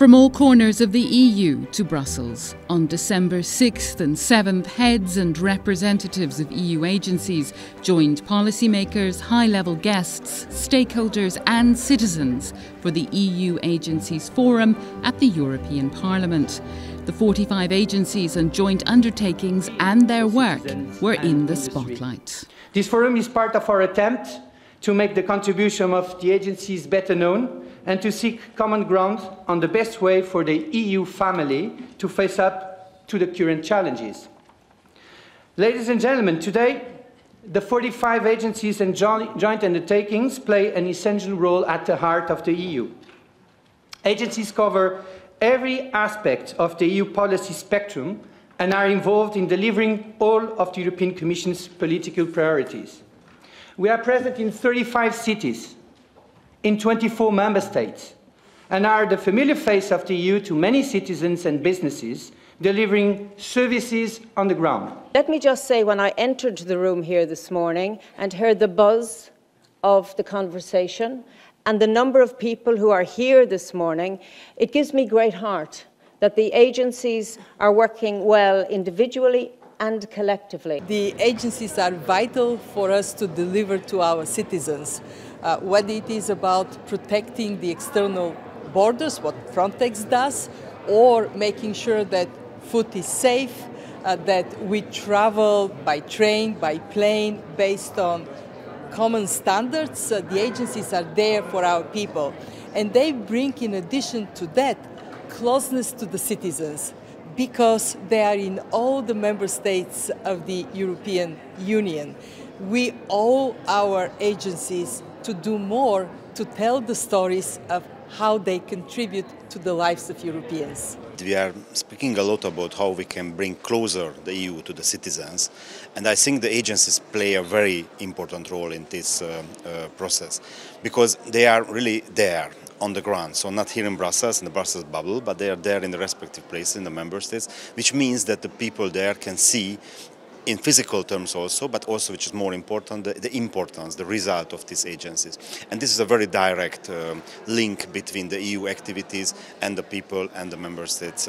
From all corners of the EU to Brussels, on December 6th and 7th, heads and representatives of EU agencies joined policymakers, high-level guests, stakeholders and citizens for the EU Agencies Forum at the European Parliament. The 45 agencies and joint undertakings and their work were in the spotlight. This forum is part of our attempt to make the contribution of the agencies better known and to seek common ground on the best way for the EU family to face up to the current challenges. Ladies and gentlemen, today the 45 agencies and joint undertakings play an essential role at the heart of the EU. Agencies cover every aspect of the EU policy spectrum and are involved in delivering all of the European Commission's political priorities. We are present in 35 cities, in 24 member states, and are the familiar face of the EU to many citizens and businesses, delivering services on the ground. Let me just say, when I entered the room here this morning and heard the buzz of the conversation and the number of people who are here this morning, it gives me great heart that the agencies are working well individually and collectively. The agencies are vital for us to deliver to our citizens. Whether it is about protecting the external borders, what Frontex does, or making sure that food is safe, that we travel by train, by plane, based on common standards. The agencies are there for our people. And they bring, in addition to that, closeness to the citizens, because they are in all the member states of the European Union. We owe our agencies to do more to tell the stories of how they contribute to the lives of Europeans. We are speaking a lot about how we can bring closer the EU to the citizens, and I think the agencies play a very important role in this process, because they are really there on the ground, so not here in Brussels, in the Brussels bubble, but they are there in the respective places in the member states, which means that the people there can see in physical terms also, but also, which is more important, the importance, the result of these agencies. And this is a very direct link between the EU activities and the people and the member states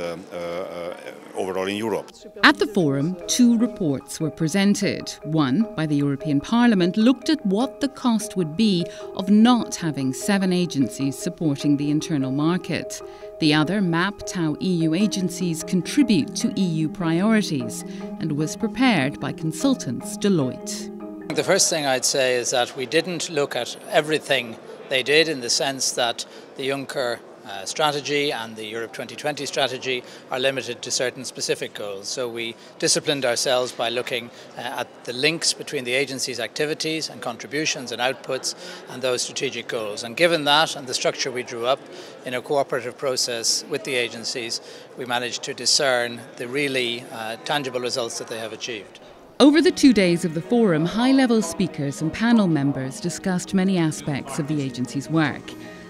overall in Europe. At the forum, 2 reports were presented. One, by the European Parliament, looked at what the cost would be of not having 7 agencies supporting the internal market. The other mapped how EU agencies contribute to EU priorities and was prepared by consultants Deloitte. The first thing I'd say is that we didn't look at everything they did, in the sense that the Juncker strategy and the Europe 2020 strategy are limited to certain specific goals. So we disciplined ourselves by looking at the links between the agency's activities and contributions and outputs and those strategic goals. And given that and the structure we drew up in a cooperative process with the agencies, we managed to discern the really tangible results that they have achieved. Over the 2 days of the forum, high-level speakers and panel members discussed many aspects of the agency's work.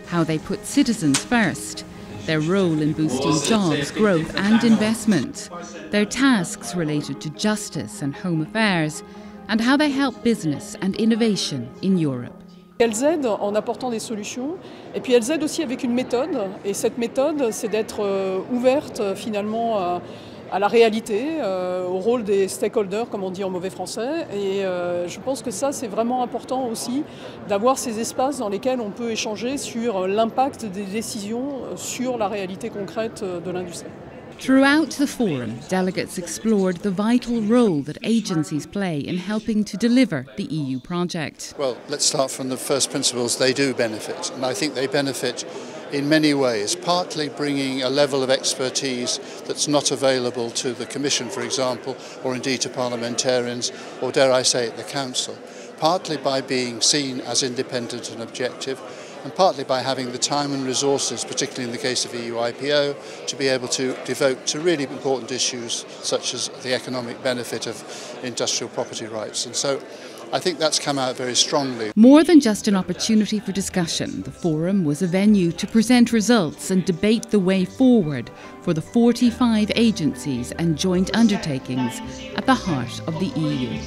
How they put citizens first, their role in boosting jobs, growth and investment, their tasks related to justice and home affairs, and how they help business and innovation in Europe. Elles aident en apportant des solutions, et puis elles aident aussi avec une méthode, et cette méthode, c'est d'être ouverte finalement à la réalité, au rôle des stakeholders, comme on dit en mauvais français. Et je pense que ça, c'est vraiment important aussi, d'avoir ces espaces dans lesquels on peut échanger sur l'impact des décisions sur la réalité concrète de l'industrie. Throughout the forum, delegates explored the vital role that agencies play in helping to deliver the EU project. Well, let's start from the first principles. They do benefit, and I think they benefit in many ways, partly bringing a level of expertise that's not available to the Commission, for example, or indeed to parliamentarians, or dare I say it, the Council, partly by being seen as independent and objective, and partly by having the time and resources, particularly in the case of EUIPO, to be able to devote to really important issues such as the economic benefit of industrial property rights. And so I think that's come out very strongly. More than just an opportunity for discussion, the forum was a venue to present results and debate the way forward for the 45 agencies and joint undertakings at the heart of the EU.